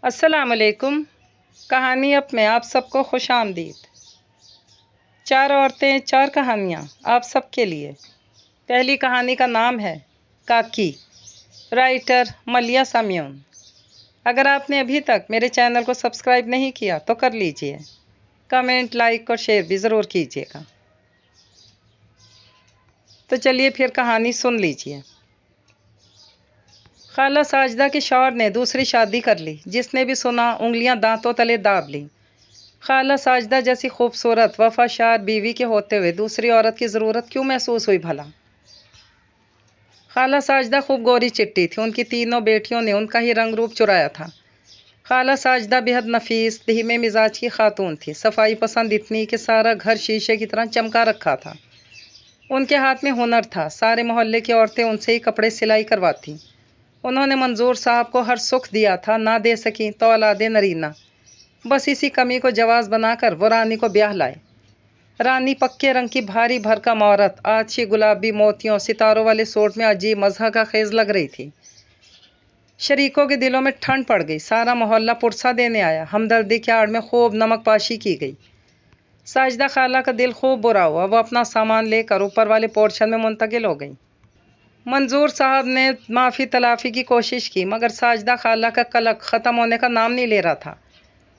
السلام علیکم۔ کہانی اپ میں آپ سب کو خوش آمدید۔ چار عورتیں چار کہانیاں آپ سب کے لیے۔ پہلی کہانی کا نام ہے کاکی، رائٹر ملیہ سامیون۔ اگر آپ نے ابھی تک میرے چینل کو سبسکرائب نہیں کیا تو کر لیجئے، کمنٹ، لائک اور شیئر بھی ضرور کیجئے گا۔ تو چلیے پھر کہانی سن لیجئے۔ خالہ ساجدہ کے شوہر نے دوسری شادی کر لی، جس نے بھی سنا انگلیاں دانتوں تلے داب لیں۔ خالہ ساجدہ جیسی خوبصورت وفاشار بیوی کے ہوتے ہوئے دوسری عورت کی ضرورت کیوں محسوس ہوئی بھلا؟ خالہ ساجدہ خوب گوری چٹی تھی، ان کی تینوں بیٹیوں نے ان کا ہی رنگ روپ چرایا تھا۔ خالہ ساجدہ بے حد نفیس، دھیمے مزاج کی خاتون تھی، صفائی پسند اتنی کہ سارا گھر شیشے کی طرح چمکا رکھا تھا۔ ان کے ہاتھ میں ہنر تھا، سارے محلے کی عورتیں ان سے ہی کپڑے سلائی کرواتی۔ انہوں نے منظور صاحب کو ہر سکھ دیا تھا، نہ دے سکیں تو اولاد نرینہ۔ بس اسی کمی کو جواز بنا کر وہ رانی کو بیاہ لائے۔ رانی پکے رنگ کی بھاری بھرکم عورت، آچھی گلابی موتیوں ستاروں والے سوٹ میں عجیب مزاح کا خیز لگ رہی تھی۔ شریکوں کے دلوں میں ٹھنڈ پڑ گئی، سارا محلہ پرسہ دینے آیا، ہمدردی کی آڑ میں خوب نمک پاشی کی گئی۔ ساجدہ خالہ کا دل خوب برا ہوا، وہ اپنا سامان لے کر اوپر والے پورشن میں منتقل ہو گئی۔ منظور صاحب نے معافی تلافی کی کوشش کی، مگر ساجدہ خالہ کا قلق ختم ہونے کا نام نہیں لے رہا تھا۔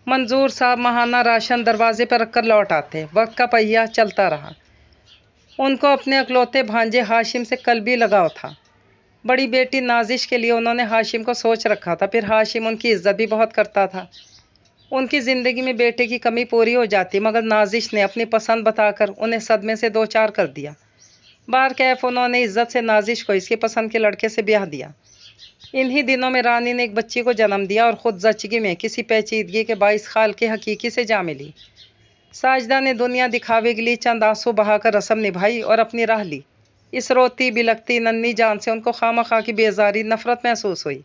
منظور صاحب ماہانہ راشن دروازے پر رکھ کر لوٹ آتے، وقت کا پہیہ چلتا رہا۔ ان کو اپنے اکلوتے بھانجے ہاشم سے قلبی لگاؤ تھا۔ بڑی بیٹی نازش کے لیے انہوں نے ہاشم کو سوچ رکھا تھا، پھر ہاشم ان کی عزت بھی بہت کرتا تھا۔ ان کی زندگی میں بیٹے کی کمی پوری ہو جاتی، مگر نازش نے اپنی پسند بتا کر انہیں صدمے سے دو چار کر دیا۔ بہرکیف انہوں نے عزت سے نازش کو اس کی پسند کے لڑکے سے بیاہ دیا۔ انہی دنوں میں رانی نے ایک بچی کو جنم دیا اور خود زچگی میں کسی پیچیدگی کے باعث خال کے حقیقی سے جا ملی۔ ساجدہ نے دنیا دکھاوے کے لیے چند آنسو بہا کر رسم نبھائی اور اپنی راہ لی۔ اس روتی بلکتی ننھی جان سے ان کو خواہ کی بیزاری، نفرت محسوس ہوئی۔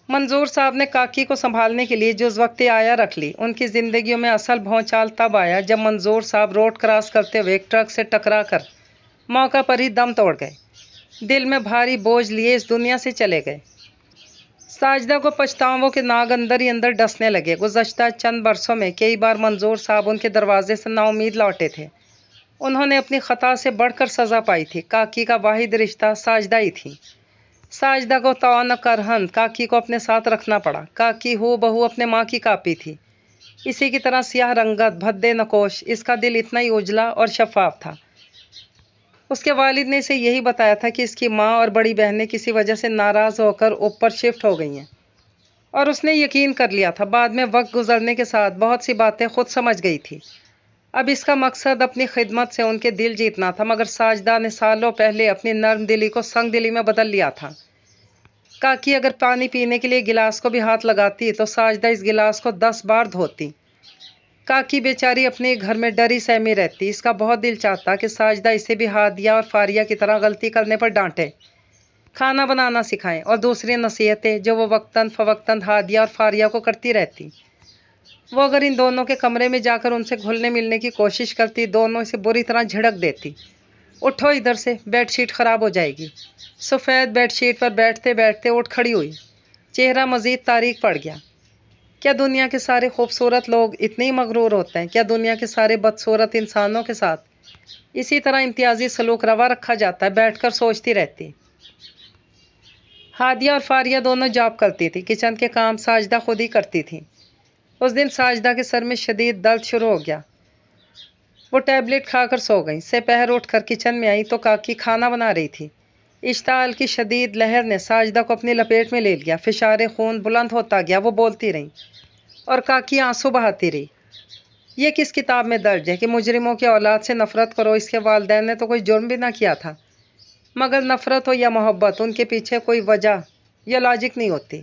منظور صاحب نے کاکی کو سنبھالنے کے لیے جز وقتی آیا رکھ لی۔ ان کی زندگیوں میں اصل بھونچال تب آیا جب منظور صاحب روڈ کراس کرتے ہوئے ایک ٹرک سے ٹکرا کر موقع پر ہی دم توڑ گئے، دل میں بھاری بوجھ لیے اس دنیا سے چلے گئے۔ ساجدہ کو پچھتاووں کے ناگ اندر ہی اندر ڈسنے لگے۔ گزشتہ چند برسوں میں کئی بار منظور صاحب ان کے دروازے سے نا امید لوٹے تھے۔ انہوں نے اپنی خطا سے بڑھ کر سزا پائی تھی۔ کاکی کا واحد رشتہ ساجدہ ہی تھی۔ ساجدہ کو طوعاً کرہن کاکی کو اپنے ساتھ رکھنا پڑا۔ کاکی ہو بہو اپنے ماں کی کاپی تھی، اسی کی طرح سیاہ رنگت، بھدے نکوش، اس کا دل اتنا ہی اجلا اور شفاف تھا۔ اس کے والد نے اسے یہی بتایا تھا کہ اس کی ماں اور بڑی بہنیں کسی وجہ سے ناراض ہو کر اوپر شفٹ ہو گئی ہیں، اور اس نے یقین کر لیا تھا۔ بعد میں وقت گزرنے کے ساتھ بہت سی باتیں خود سمجھ گئی تھی۔ اب اس کا مقصد اپنی خدمت سے ان کے دل جیتنا تھا، مگر ساجدہ نے سالوں پہلے اپنی نرم دلی کو سنگ دلی میں بدل لیا تھا۔ کاکی اگر پانی پینے کے لیے گلاس کو بھی ہاتھ لگاتی تو ساجدہ اس گلاس کو 10 بار دھوتی۔ کاکی بیچاری اپنے گھر میں ڈری سہمی رہتی۔ اس کا بہت دل چاہتا کہ ساجدہ اسے بھی ہادیہ اور فاریہ کی طرح غلطی کرنے پر ڈانٹے، کھانا بنانا سکھائیں اور دوسری نصیحتیں جو وہ وقتاً فوقتاً ہادیہ اور فاریہ کو کرتی رہتی۔ وہ اگر ان دونوں کے کمرے میں جا کر ان سے گھلنے ملنے کی کوشش کرتی، دونوں اسے بری طرح جھڑک دیتی۔ اٹھو ادھر سے، بیڈ شیٹ خراب ہو جائے گی۔ سفید بیڈ شیٹ پر بیٹھتے بیٹھتے اٹھ کھڑی ہوئی، چہرہ مزید تاریک پڑ گیا۔ کیا دنیا کے سارے خوبصورت لوگ اتنے ہی مغرور ہوتے ہیں؟ کیا دنیا کے سارے بدصورت انسانوں کے ساتھ اسی طرح امتیازی سلوک روا رکھا جاتا ہے؟ بیٹھ کر سوچتی رہتی۔ ہادیہ اور فاریہ دونوں جاب کرتی تھی، کچن کے کام ساجدہ خود ہی کرتی تھی۔ اس دن ساجدہ کے سر میں شدید درد شروع ہو گیا، وہ ٹیبلٹ کھا کر سو گئی۔ سپہر اٹھ کر کچن میں آئی تو کاکی کھانا بنا رہی تھی۔ اشتعال کی شدید لہر نے ساجدہ کو اپنی لپیٹ میں لے لیا، فشار خون بلند ہوتا گیا، وہ بولتی رہی اور کاکی آنسو بہاتی رہی۔ یہ کس کتاب میں درج ہے کہ مجرموں کی اولاد سے نفرت کرو؟ اس کے والدین نے تو کوئی جرم بھی نہ کیا تھا، مگر نفرت ہو یا محبت، ان کے پیچھے کوئی وجہ یا لاجک نہیں ہوتی۔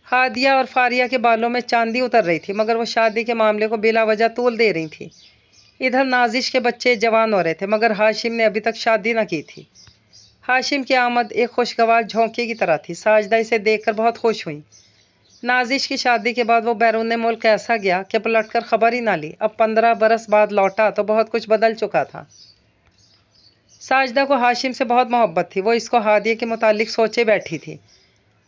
ہادیہ اور فاریہ کے بالوں میں چاندی اتر رہی تھی، مگر وہ شادی کے معاملے کو بلا وجہ طول دے رہی تھی۔ ادھر نازش کے بچے جوان ہو رہے تھے، مگر ہاشم نے ابھی تک شادی نہ کی تھی۔ ہاشم کی آمد ایک خوشگوار جھونکے کی طرح تھی، ساجدہ اسے دیکھ کر بہت خوش ہوئی۔ نازش کی شادی کے بعد وہ بیرون ملک ایسا گیا کہ پلٹ کر خبر ہی نہ لی۔ اب 15 برس بعد لوٹا تو بہت کچھ بدل چکا تھا۔ ساجدہ کو ہاشم سے بہت محبت تھی، وہ اس کو ہادیہ کے متعلق سوچے بیٹھی تھی۔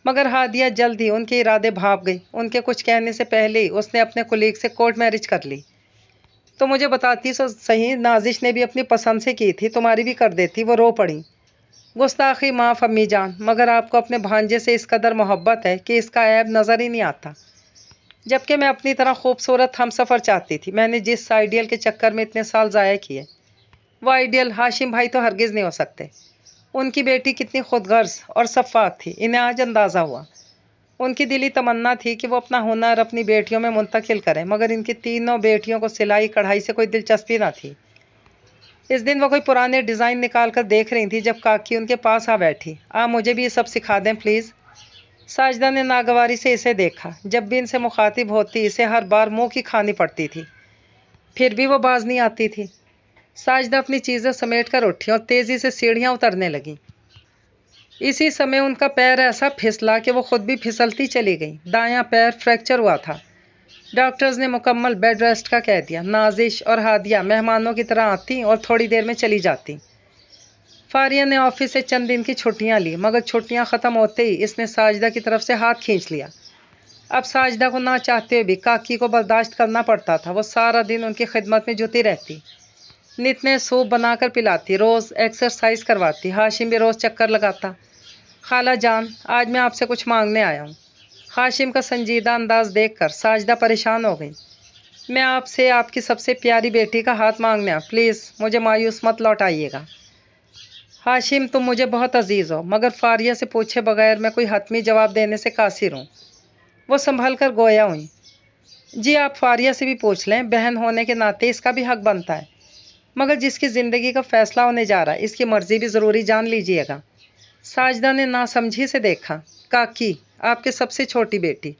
مگر ہادیہ جلد ہی ان کے ارادے بھاپ گئی۔ ان کے کچھ کہنے سے پہلے ہی اس نے اپنے کولیگ سے کورٹ میرج کر لی۔ تو مجھے بتاتی سو صحیح، نازش نے بھی اپنی پسند سے کی تھی، تمہاری بھی کر دیتی۔ وہ رو پڑی۔ گستاخی معاف امی جان، مگر آپ کو اپنے بھانجے سے اس قدر محبت ہے کہ اس کا عیب نظر ہی نہیں آتا، جبکہ میں اپنی طرح خوبصورت ہم سفر چاہتی تھی۔ میں نے جس آئیڈیل کے چکر میں اتنے سال ضائع کیے، وہ آئیڈیل ہاشم بھائی تو ہرگز نہیں ہو سکتے۔ ان کی بیٹی کتنی خود غرض اور شفاف تھی، انہیں آج اندازہ ہوا۔ ان کی دلی تمنا تھی کہ وہ اپنا ہنر اپنی بیٹیوں میں منتقل کریں، مگر ان کی تینوں بیٹیوں کو سلائی کڑھائی سے کوئی دلچسپی نہ تھی۔ اس دن وہ کوئی پرانے ڈیزائن نکال کر دیکھ رہی تھی جب کاکی ان کے پاس آ بیٹھی۔ آپ مجھے بھی یہ سب سکھا دیں پلیز۔ ساجدہ نے ناگواری سے اسے دیکھا۔ جب بھی ان سے مخاطب ہوتی اسے ہر بار منہ کی کھانی پڑتی تھی، پھر بھی وہ باز نہیں آتی تھی۔ ساجدہ اپنی چیزیں سمیٹ کر اٹھی اور تیزی سے سیڑھیاں اترنے لگی۔ اسی سمے ان کا پیر ایسا پھسلا کہ وہ خود بھی پھسلتی چلی گئی۔ دایاں پیر فریکچر ہوا تھا۔ ڈاکٹرز نے مکمل بیڈ ریسٹ کا کہہ دیا۔ نازش اور ہادیہ مہمانوں کی طرح آتی اور تھوڑی دیر میں چلی جاتی۔ فاریہ نے آفس سے چند دن کی چھٹیاں لی، مگر چھٹیاں ختم ہوتے ہی اس نے ساجدہ کی طرف سے ہاتھ کھینچ لیا۔ اب ساجدہ کو نہ چاہتے ہوئے بھی کاکی کو برداشت کرنا پڑتا تھا۔ وہ سارا دن ان کی خدمت میں جٹی رہتی، نت نئے سوپ بنا کر پلاتی، روز ایکسرسائز کرواتی۔ ہاشم بھی روز چکر لگاتا۔ خالہ جان، آج میں آپ سے کچھ مانگنے آیا ہوں۔ ہاشم کا سنجیدہ انداز دیکھ کر ساجدہ پریشان ہو گئی۔ میں آپ سے آپ کی سب سے پیاری بیٹی کا ہاتھ مانگنے آیا، پلیز مجھے مایوس مت لوٹائیے گا۔ ہاشم، تم مجھے بہت عزیز ہو، مگر فاریہ سے پوچھے بغیر میں کوئی حتمی جواب دینے سے قاصر ہوں۔ وہ سنبھل کر گویا ہوئی۔ جی آپ فاریہ سے بھی پوچھ لیں، بہن ہونے کے ناطے اس کا بھی حق بنتا ہے، مگر جس کی زندگی کا فیصلہ ہونے جا رہا ہے اس کی مرضی بھی ضروری جان لیجیے گا۔ ساجدہ نے ناسمجھی سے دیکھا۔ کاکی، آپ کے سب سے چھوٹی بیٹی۔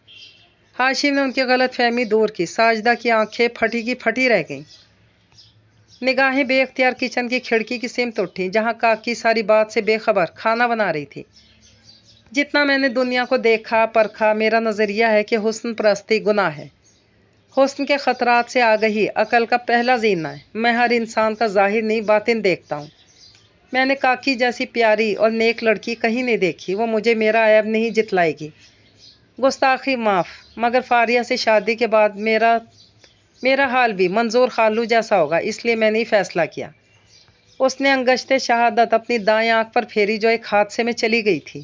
ہاشم نے ان کی غلط فہمی دور کی۔ ساجدہ کی آنکھیں پھٹی کی پھٹی رہ گئیں۔ نگاہیں بے اختیار کچن کی کھڑکی کی سمت اٹھی، جہاں کاکی ساری بات سے بے خبر کھانا بنا رہی تھی۔ جتنا میں نے دنیا کو دیکھا پرکھا، میرا نظریہ ہے کہ حسن پرستی گناہ ہے۔ حسن کے خطرات سے آگہی عقل کا پہلا زینہ ہے۔ میں ہر انسان کا ظاہر نہیں باطن دیکھتا ہوں۔ میں نے کاکی جیسی پیاری اور نیک لڑکی کہیں نہیں دیکھی، وہ مجھے میرا عیب نہیں جتلائے گی۔ گستاخی معاف، مگر فاریہ سے شادی کے بعد میرا حال بھی منظور خالو جیسا ہوگا، اس لیے میں نے فیصلہ کیا۔ اس نے انگشت شہادت اپنی دائیں آنکھ پر پھیری جو ایک حادثے میں چلی گئی تھی۔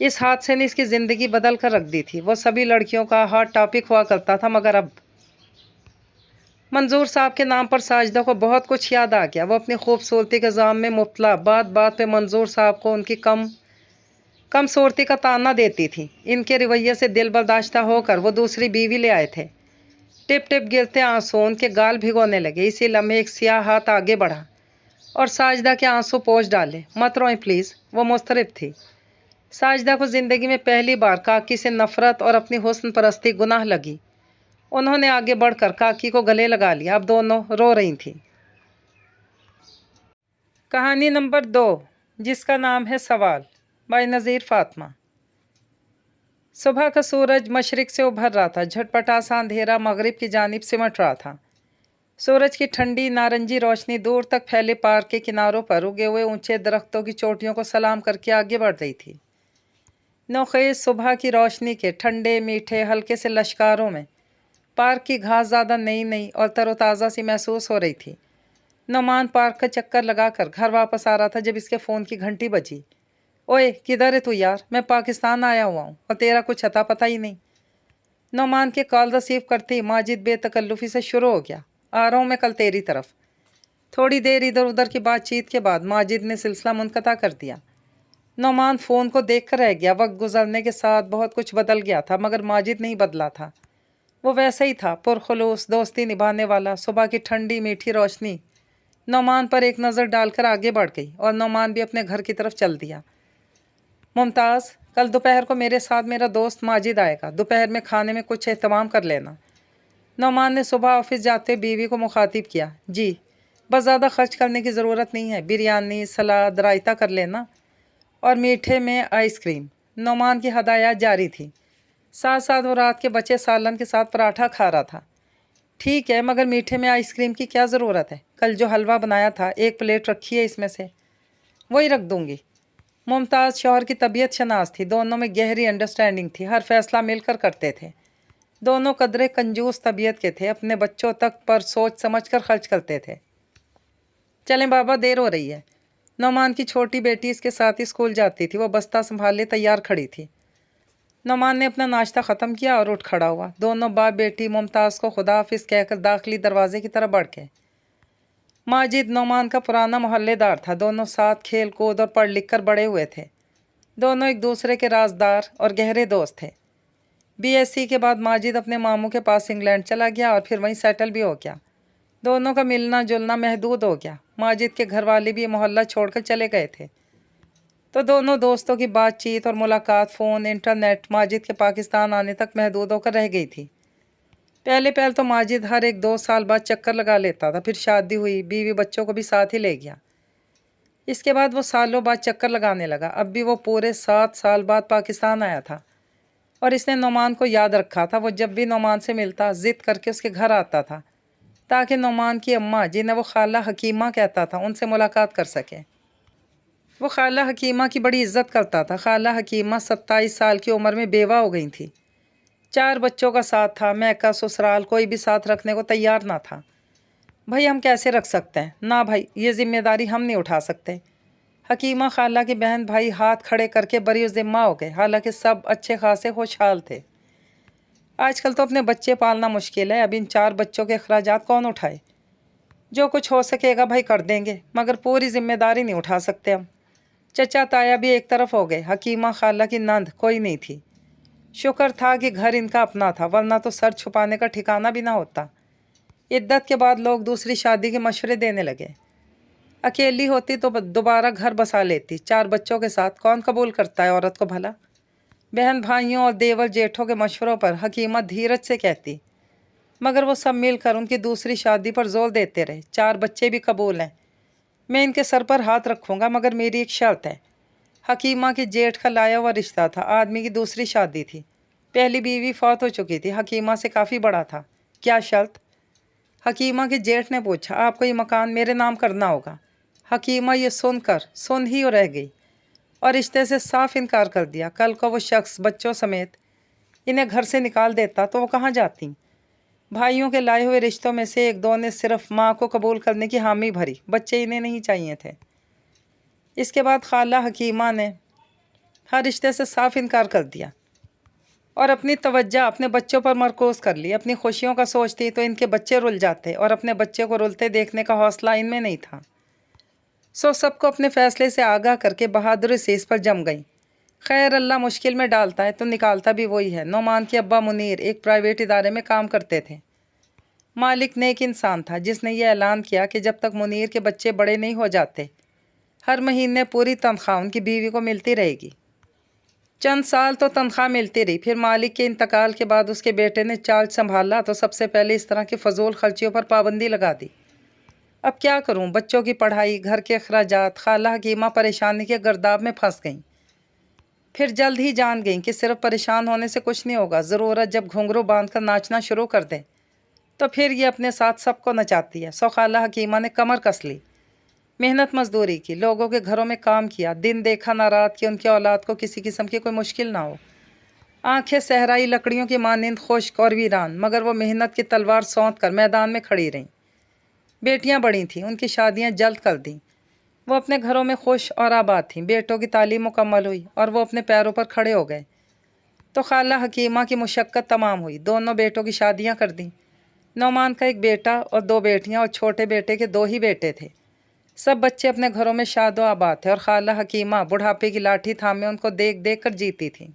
اس حادثے نے اس کی زندگی بدل کر رکھ دی تھی۔ وہ سبھی لڑکیوں کا ہاٹ ٹاپک ہوا کرتا تھا، مگر اب منظور صاحب کے نام پر ساجدہ کو بہت کچھ یاد آ گیا۔ وہ اپنی خوبصورتی کے زام میں مبتلا، بات بات پہ منظور صاحب کو ان کی کم صورتی کا تانا دیتی تھی۔ ان کے رویے سے دل برداشتہ ہو کر وہ دوسری بیوی لے آئے تھے۔ ٹپ ٹپ گرتے آنسو ان کے گال بھگونے لگے۔ اسی لمحے ایک سیاہ ہاتھ آگے بڑھا اور ساجدہ کے آنسو پوچھ ڈالے۔ مت روئیں پلیز، وہ مضطرب تھی۔ ساجدہ کو زندگی میں پہلی بار کاکی سے نفرت اور اپنی حسن پرستی گناہ لگی۔ انہوں نے آگے بڑھ کر کاکی کو گلے لگا لیا۔ اب دونوں رو رہی تھیں۔ کہانی نمبر 2، جس کا نام ہے سوال، بائی نذیر فاطمہ۔ صبح کا سورج مشرق سے ابھر رہا تھا۔ جھٹپٹا سا اندھیرا مغرب کی جانب سمٹ رہا تھا۔ سورج کی ٹھنڈی نارنجی روشنی دور تک پھیلے پارک کے کناروں پر اگے ہوئے اونچے درختوں کی چوٹیوں کو سلام کر کے آگے بڑھ رہی تھی۔ نوخیز صبح کی روشنی کے ٹھنڈے میٹھے ہلکے سے لشکاروں میں پارک کی گھاس زیادہ نئی اور تر و تازہ سی محسوس ہو رہی تھی۔ نعمان پارک کا چکر لگا کر گھر واپس آ رہا تھا جب اس کے فون کی گھنٹی بجی۔ اوئے کدھر ہے تو یار؟ میں پاکستان آیا ہوا ہوں اور تیرا کچھ اتا پتہ ہی نہیں۔ نعمان کے کال ریسیو کرتے ہی ماجد بے تکلفی سے شروع ہو گیا۔ آ رہا ہوں میں کل تیری طرف۔ تھوڑی دیر ادھر ادھر کی بات چیت کے بعد ماجد نے سلسلہ منقطع کر دیا۔ نعمان فون کو دیکھ کر رہ گیا۔ وقت گزرنے کے ساتھ بہت کچھ بدل گیا تھا، مگر ماجد نہیں بدلا تھا۔ وہ ویسا ہی تھا، پرخلوص، دوستی نبھانے والا۔ صبح کی ٹھنڈی میٹھی روشنی نعمان پر ایک نظر ڈال کر آگے بڑھ گئی اور نعمان بھی اپنے گھر کی طرف چل دیا۔ ممتاز، کل دوپہر کو میرے ساتھ میرا دوست ماجد آئے گا، دوپہر میں کھانے میں کچھ اہتمام کر لینا۔ نعمان نے صبح آفس جاتے بیوی کو مخاطب کیا۔ جی، بس زیادہ خرچ کرنے کی ضرورت نہیں ہے، بریانی، سلاد، رائتہ کر لینا اور میٹھے میں آئس کریم۔ نعمان کی ہدایات جاری تھی۔ ساتھ ساتھ وہ رات کے بچے سالن کے ساتھ پراٹھا کھا رہا تھا۔ ٹھیک ہے، مگر میٹھے میں آئس کریم کی کیا ضرورت ہے؟ کل جو حلوہ بنایا تھا، ایک پلیٹ رکھی ہے اس میں سے، وہی رکھ دوں گی۔ मुमताज़ शौहर की तबीयत शनास थी, दोनों में गहरी अंडरस्टैंडिंग थी, हर फैसला मिलकर करते थे। दोनों कदरे कंजूस तबीयत के थे, अपने बच्चों तक पर सोच समझ कर खर्च करते थे। चलें बाबा, देर हो रही है। नौमान की छोटी बेटी इसके साथ ही स्कूल जाती थी, वो बस्ता संभाले तैयार खड़ी थी। नौमान ने अपना नाश्ता ख़त्म किया और उठ खड़ा हुआ। दोनों बाप बेटी मुमताज़ को खुदा हाफिज़ कहकर दाखिली दरवाजे की तरफ बढ़ गए। माजिद नौमान का पुराना मोहल्लेदार था, दोनों साथ खेल कूद और पढ़ लिख कर बड़े हुए थे। दोनों एक दूसरे के राजदार और गहरे दोस्त थे। बीएससी के बाद माजिद अपने मामू के पास इंग्लैंड चला गया और फिर वहीं सेटल भी हो गया। दोनों का मिलना जुलना महदूद हो गया। माजिद के घर वाले भी मोहल्ला छोड़कर चले गए थे, तो दोनों दोस्तों की बातचीत और मुलाकात फ़ोन, इंटरनेट माजिद के पाकिस्तान आने तक महदूद होकर रह गई थी। पहले तो माजिद हर 1-2 साल बाद चक्कर लगा लेता था, फिर शादी हुई, बीवी बच्चों को भी साथ ही ले गया। इसके बाद वो सालों बाद चक्कर लगाने लगा। अब भी वो पूरे 7 साल बाद पाकिस्तान आया था और इसने नौमान को याद रखा था। वो जब भी नौमान से मिलता ज़िद करके उसके घर आता था ताकि नौमान की अम्मा, जिन्हें वो खाला हकीमा कहता था, उनसे मुलाकात कर सके। वो खाला हकीमा की बड़ी इज्जत करता था। खाला हकीमा 27 साल की उम्र में बेवा हो गई थी। 4 बच्चों का साथ था। मैका ससुराल कोई भी साथ रखने को तैयार ना था। भाई हम कैसे रख सकते हैं? ना भाई, ये जिम्मेदारी हम नहीं उठा सकते। हकीमा खाला की बहन भाई हाथ खड़े करके बरी ज़िम्मा हो गए। हालांकि सब अच्छे खासे खुशहाल थे। आजकल तो अपने बच्चे पालना मुश्किल है, अब इन 4 बच्चों के अखराजात कौन उठाए? जो कुछ हो सकेगा भाई कर देंगे, मगर पूरी जिम्मेदारी नहीं उठा सकते हम। चचा ताया भी एक तरफ हो गए। हकीमा खाला की नंद कोई नहीं थी। शुक्र था कि घर इनका अपना था, वरना तो सर छुपाने का ठिकाना भी ना होता। इद्दत के बाद लोग दूसरी शादी के मशवरे देने लगे। अकेली होती तो दोबारा घर बसा लेती। 4 बच्चों के साथ कौन कबूल करता है औरत को भला? बहन भाइयों और देवर जेठों के मशवरों पर हकीमा धीरज से कहती, मगर वो सब मिलकर उनकी दूसरी शादी पर जोर देते रहे। 4 बच्चे भी कबूल हैं, मैं इनके सर पर हाथ रखूँगा, मगर मेरी एक शर्त है। हकीमा के जेठ का लाया हुआ रिश्ता था, आदमी की दूसरी शादी थी। पहली बीवी फौत हो चुकी थी, हकीमा से काफ़ी बड़ा था। क्या शर्त? हकीमा के जेठ ने पूछा। आपको ये मकान मेरे नाम करना होगा। हकीमा ये सुन ही रह गई और रिश्ते से साफ इनकार कर दिया। कल को वो शख्स बच्चों समेत इन्हें घर से निकाल देता तो वो कहाँ जाती? भाइयों के लाए हुए रिश्तों में से 1-2 ने सिर्फ माँ को कबूल करने की हामी भरी, बच्चे इन्हें नहीं चाहिए थे। इसके बाद खाला हकीमा ने हर रिश्ते से साफ इनकार कर दिया और अपनी तवज्जो अपने बच्चों पर मरकूज़ कर ली। अपनी खुशियों का सोचती तो इनके बच्चे रुल जाते और अपने बच्चे को रुलते देखने का हौसला इनमें नहीं था। सो सबको अपने फ़ैसले से आगाह करके बहादुरी से इस पर जम गई। खैर, अल्लाह मुश्किल में डालता है तो निकालता भी वही है। नौमान के अब्बा मुनीर एक प्राइवेट इदारे में काम करते थे। मालिक नेक इंसान था, जिसने यह ऐलान किया कि जब तक मुनीर के बच्चे बड़े नहीं हो जाते हर महीने पूरी तनख्वाह उनकी बीवी को मिलती रहेगी। चंद साल तो तनख्वाह मिलती रही। फिर मालिक के इंतकाल के बाद उसके बेटे ने चार्ज संभाला तो सबसे पहले इस तरह की फजूल खर्चियों पर पाबंदी लगा दी। अब क्या करूं? बच्चों की पढ़ाई, घर के अखराजात, खाला हकीमा परेशानी के गर्दाब में फंस गईं। फिर जल्द ही जान गईं कि सिर्फ परेशान होने से कुछ नहीं होगा। ज़रूरत जब घुंघरू बांध कर नाचना शुरू कर दे तो फिर ये अपने साथ सबको नचाती है। सो खाला हकीमा ने कमर कस ली, मेहनत मजदूरी की, लोगों के घरों में काम किया, दिन देखा ना रात कि उनकी औलाद को किसी किस्म की कोई मुश्किल ना हो। आंखें सहराई लकड़ियों की मानिंद खुश्क और वीरान, मगर वो मेहनत की तलवार सौंत कर मैदान में खड़ी रहीं। बेटियां बड़ी थीं, उनकी शादियां जल्द कर दीं। वो अपने घरों में खुश और आबाद थीं। बेटों की तालीम मुकम्मल हुई और वो अपने पैरों पर खड़े हो गए तो खाला हकीमा की मुशक्क़त तमाम हुई। दोनों बेटों की शादियां कर दी। नौमान का एक बेटा और 2 बेटियां और छोटे बेटे के 2 ही बेटे थे। सब बच्चे अपने घरों में शादो आबाद थे और खाला हकीमा बुढ़ापे की लाठी थामे उनको देख देख कर जीती थी।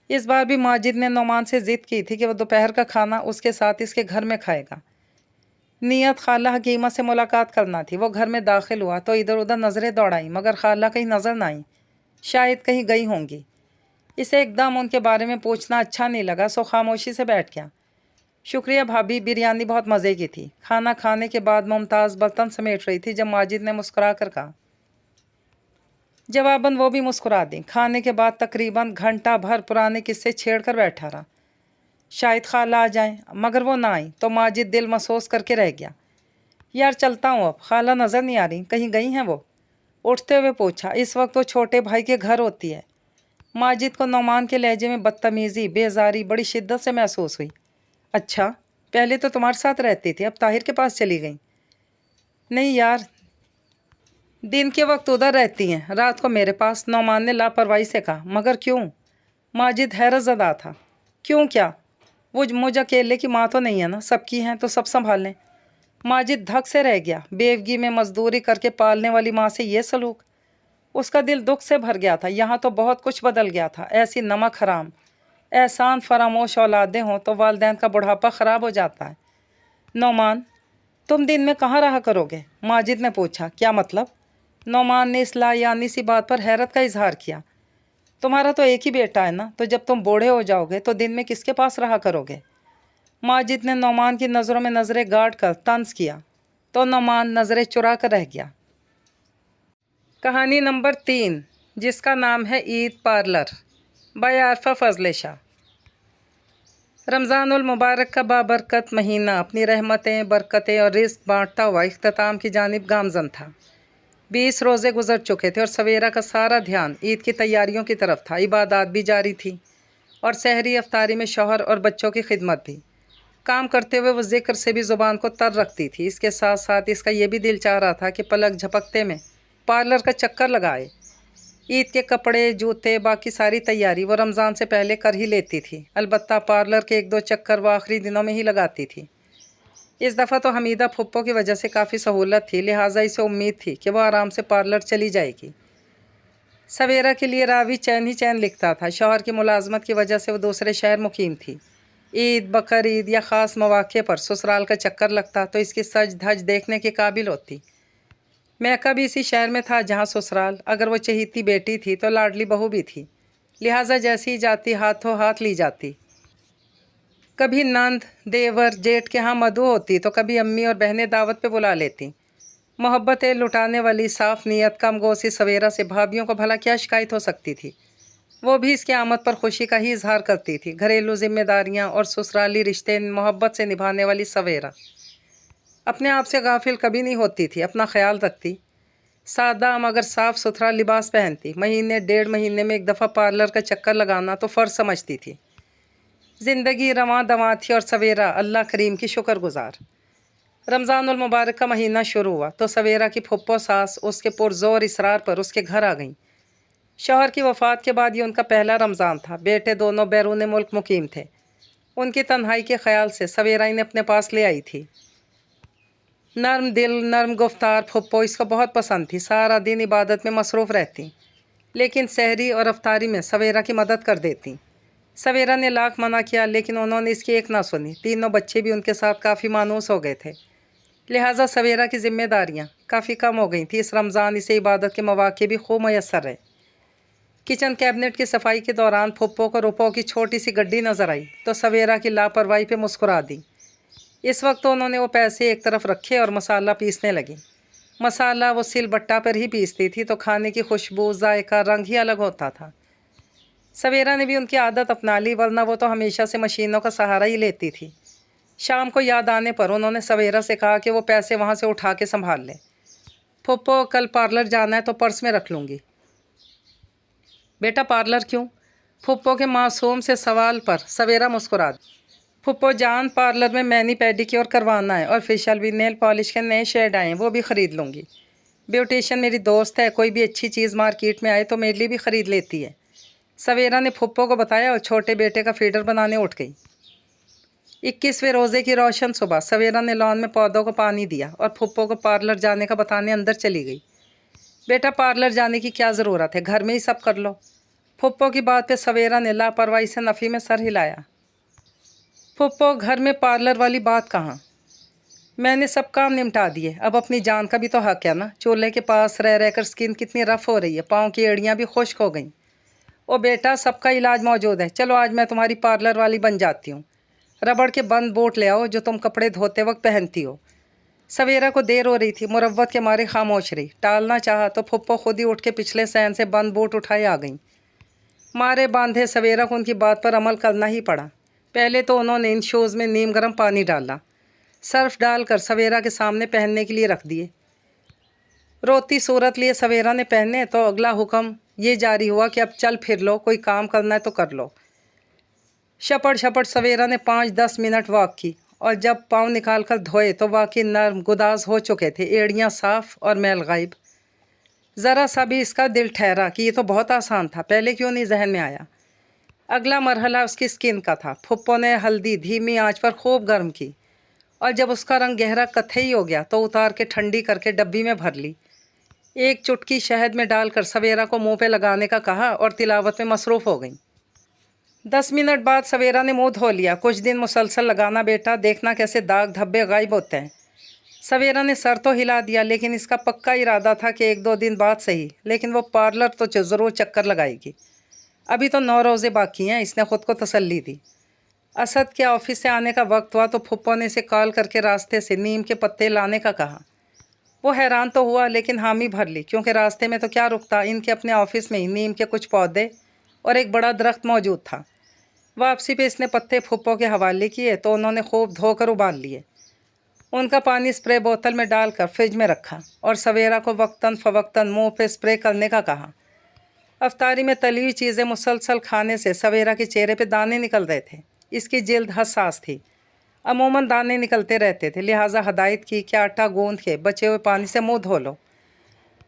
इस बार भी माजिद ने नौमान से ज़िद की थी कि वह दोपहर का खाना उसके साथ इसके घर में खाएगा। नीयत खाला हकीमा से मुलाकात करना थी। वो घर में दाखिल हुआ तो इधर उधर नज़रें दौड़ाई, मगर खाला कहीं नज़र ना आई। शायद कहीं गई होंगी। इसे एकदम उनके बारे में पूछना अच्छा नहीं लगा, सो खामोशी से बैठ गया। शुक्रिया भाभी, बिरयानी बहुत मज़े की थी। खाना खाने के बाद मुमताज़ बर्तन समेट रही थी जब माजिद ने मुस्कुरा कर कहा। जवाबन वो भी मुस्कुरा दी। खाने के बाद तकरीबन घंटा भर पुराने किस्से छेड़ कर बैठा रहा। शायद खाला आ जाए, मगर वो ना आई तो माजिद दिल महसूस करके रह गया। यार चलता हूँ अब, खाला नज़र नहीं आ रही, कहीं गई हैं वो? उठते हुए पूछा। इस वक्त वो छोटे भाई के घर होती है। माजिद को नौमान के लहजे में बदतमीज़ी, बेजारी बड़ी शिद्दत से महसूस हुई। अच्छा, पहले तो तुम्हारे साथ रहती थी, अब ताहिर के पास चली गई? नहीं यार, दिन के वक्त उधर रहती हैं, रात को मेरे पास, नौमान ने लापरवाही से कहा। मगर क्यों? माजिद हैरत ज़दा था। क्यों क्या? वो मुझ अकेले की माँ तो नहीं है ना, सबकी हैं तो सब संभाल लें। माजिद धक से रह गया। बेवगी में मजदूरी करके पालने वाली माँ से ये सलूक। उसका दिल दुख से भर गया था। यहाँ तो बहुत कुछ बदल गया था। ऐसी नमक हराम, एहसान फरामोश औलादें हों तो वालिदैन का बुढ़ापा ख़राब हो जाता है। नौमान, तुम दिन में कहाँ रहा करोगे? माजिद ने पूछा। क्या मतलब? नौमान ने इस लायानी सी बात पर हैरत का इजहार किया। तुम्हारा तो एक ही बेटा है ना, तो जब तुम बूढ़े हो जाओगे तो दिन में किसके पास रहा करोगे? माजिद ने नौमान की नज़रों में नज़रें गाड़ कर तंज किया तो नौमान नज़रें चुरा कर रह गया। कहानी नंबर 3, जिसका नाम है ईद पार्लर, बाय आरफा फजल शाह। रमज़ानुल मुबारक का बाबरकत महीना अपनी रहमतें, बरकतें और रिज़्क बांटता हुआ इख्तिताम की जानिब गामज़न था। 20 रोज़े गुजर चुके थे और सवेरा का सारा ध्यान ईद की तैयारियों की तरफ था। इबादत भी जारी थी और सहरी अफ्तारी में शौहर और बच्चों की खिदमत भी। काम करते हुए वो ज़िक्र से भी ज़ुबान को तर रखती थी। इसके साथ साथ इसका ये भी दिल चाह रहा था कि पलक झपकते में पार्लर का चक्कर लगाए। ईद के कपड़े, जूते, बाकी सारी तैयारी वो रमज़ान से पहले कर ही लेती थी। अलबत्ता पार्लर के 1-2 चक्कर वो आखिरी दिनों में ही लगाती थी। इस दफ़ा तो हमीदा फुप्पो की वजह से काफ़ी सहूलत थी, लिहाजा इसे उम्मीद थी कि वह आराम से पार्लर चली जाएगी। सवेरा के लिए रावी चैन ही चैन लिखता था। शौहर की मुलाजमत की वजह से वो दूसरे शहर मुकीम थी। ईद, बकर ईद या ख़ास मौक़े पर ससुराल का चक्कर लगता तो इसकी सज धज देखने के काबिल होती। मैका भी इसी शहर में था जहाँ ससुराल। अगर वो चहेती बेटी थी तो लाडली बहू भी थी, लिहाजा जैसी ही जाती हाथों हाथ ली जाती। कभी नंद, देवर, जेठ के यहाँ मधु होती तो कभी अम्मी और बहनें दावत पे बुला लेती। मोहब्बतें लुटाने वाली साफ़ नीयत कमगोसी सवेरा से भाभियों को भला क्या शिकायत हो सकती थी? वो भी इसकी आमद पर खुशी का ही इजहार करती थी। घरेलू जिम्मेदारियां और ससुराली रिश्ते मोहब्बत से निभाने वाली सवेरा अपने आप से गाफिल कभी नहीं होती थी। अपना ख्याल रखती, सादा मगर साफ़ सुथरा लिबास पहनती। महीने 1.5 महीने में एक दफ़ा पार्लर का चक्कर लगाना तो फ़र्ज समझती थी। ज़िंदगी रवां दवां थी और सवेरा अल्लाह करीम की शुक्रगुजार। रमज़ानुल मुबारक का महीना शुरू हुआ तो सवेरा की फुप्पो सास उसके पुरज़ोर इसरार पर उसके घर आ गईं। शौहर की वफ़ात के बाद ये उनका पहला रमज़ान था। बेटे दोनों बैरून मुल्क मुकीम थे। उनकी तन्हाई के ख्याल से सवेरा इन्हें अपने पास ले आई थी। नर्म दिल, नर्म गुफ्तार फुप्पो इसको बहुत पसंद थी। सारा दिन इबादत में मसरूफ़ रहती, लेकिन सहरी और अफ्तारी में सवेरा की मदद कर देती। सवेरा ने लाख मना किया, लेकिन उन्होंने इसकी एक ना सुनी। तीनों बच्चे भी उनके साथ काफ़ी मानूस हो गए थे, लिहाजा सवेरा की जिम्मेदारियाँ काफ़ी कम हो गई थी। इस रमज़ान इसे इबादत के मौक़े भी खूब मैसर रहे। किचन कैबिनेट की सफाई के दौरान फुप्पो को रुपयों की छोटी सी गड्डी नज़र आई तो सवेरा की लापरवाही पे मुस्कुरा दी। इस वक्त तो उन्होंने वो पैसे एक तरफ रखे और मसाला पीसने लगी। मसाला वो सिल बट्टा पर ही पीसती थी तो खाने की खुशबू, जायका, रंग ही अलग होता था। सवेरा ने भी उनकी आदत अपना ली, वरना वो तो हमेशा से मशीनों का सहारा ही लेती थी। शाम को याद आने पर उन्होंने सवेरा से कहा कि वो पैसे वहाँ से उठा के संभाल ले। फुप्पो, कल पार्लर जाना है तो पर्स में रख लूँगी। बेटा पार्लर क्यों? फुप्पो के मासूम से सवाल पर सवेरा मुस्कुरा दी। फुप्पो जान, पार्लर में मैनी पेडिक्योर करवाना है और फेशियल भी, नेल पॉलिश के नए शेड आए हैं वो भी ख़रीद लूँगी। ब्यूटिशियन मेरी दोस्त है, कोई भी अच्छी चीज़ मार्केट में आए तो मेरे लिए भी ख़रीद लेती है। सवेरा ने फुप्पो को बताया और छोटे बेटे का फीडर बनाने उठ गई। 21वें रोज़े की रोशन सुबह सवेरा ने लॉन में पौधों को पानी दिया और फुप्पो को पार्लर जाने का बताने अंदर चली गई। बेटा पार्लर जाने की क्या ज़रूरत है, घर में ही सब कर लो। फुप्पो की बात पे सवेरा ने लापरवाही से नफ़ी में सर हिलाया। फुप्पो, घर में पार्लर वाली बात कहाँ? मैंने सब काम निपटा दिए, अब अपनी जान का भी तो हक है ना। चूल्हे के पास रह रहकर स्किन कितनी रफ़ हो रही है, पाँव की एड़ियाँ भी खुश्क हो गईं। ओ बेटा, सबका इलाज मौजूद है, चलो आज मैं तुम्हारी पार्लर वाली बन जाती हूँ। रबड़ के बंद बोट ले आओ जो तुम कपड़े धोते वक्त पहनती हो। सवेरा को देर हो रही थी, मुरव्वत के मारे खामोश रही। टालना चाहा तो फुप्पो खुद ही उठ के पिछले सैन से बंद बोट उठाए आ गईं। मारे बांधे सवेरा को उनकी बात पर अमल करना ही पड़ा। पहले तो उन्होंने इन शूज़ में नीम गर्म पानी डाला, सर्फ डालकर सवेरा के सामने पहनने के लिए रख दिए। रोती सूरत लिए सवेरा ने पहने तो अगला हुक्म ये जारी हुआ कि अब चल फिर लो, कोई काम करना है तो कर लो। शपड़ शपड़ सवेरा ने 5-10 मिनट वॉक की और जब पाँव निकाल कर धोए तो वाकई नर्म गुदाज हो चुके थे, एड़ियाँ साफ और मैल गायब। ज़रा सा भी इसका दिल ठहरा कि ये तो बहुत आसान था, पहले क्यों नहीं जहन में आया। अगला मरहला उसकी स्किन का था। फुप्पो ने हल्दी धीमी आंच पर खूब गर्म की और जब उसका रंग गहरा कत्थई हो गया तो उतार के ठंडी करके डब्बी में भर ली। एक चुटकी शहद में डालकर सवेरा को मुंह पे लगाने का कहा और तिलावत में मसरूफ़ हो गई। 10 मिनट बाद सवेरा ने मुंह धो लिया। कुछ दिन मुसलसल लगाना बेटा, देखना कैसे दाग धब्बे गायब होते हैं। सवेरा ने सर तो हिला दिया, लेकिन इसका पक्का इरादा था कि 1-2 दिन बाद सही, लेकिन वो पार्लर तो ज़रूर चक्कर लगाएगी। अभी तो 9 रोज़े बाकी हैं, इसने ख़ुद को तसल्ली दी। असद के ऑफिस से आने का वक्त हुआ तो फुप्पो ने इसे कॉल करके रास्ते से नीम के पत्ते लाने का कहा। वो हैरान तो हुआ लेकिन हामी भर ली, क्योंकि रास्ते में तो क्या रुकता, इनके अपने ऑफिस में ही नीम के कुछ पौधे और एक बड़ा दरख्त मौजूद था। वापसी पे इसने पत्ते फुप्पो के हवाले किए तो उन्होंने खूब धोकर उबाल लिए। उनका पानी स्प्रे बोतल में डालकर फ्रिज में रखा और सवेरा को वक्तन फ़वक्तन मुंह पे स्प्रे करने का कहा। अफ्तारी में तली हुई चीज़ें मुसलसल खाने से सवेरा के चेहरे पे दाने निकल रहे थे। इसकी जिल्द हसास थी, अमूमन दाने निकलते रहते थे, लिहाजा हदायत की कि आटा गूंद के बचे हुए पानी से मुंह धो लो।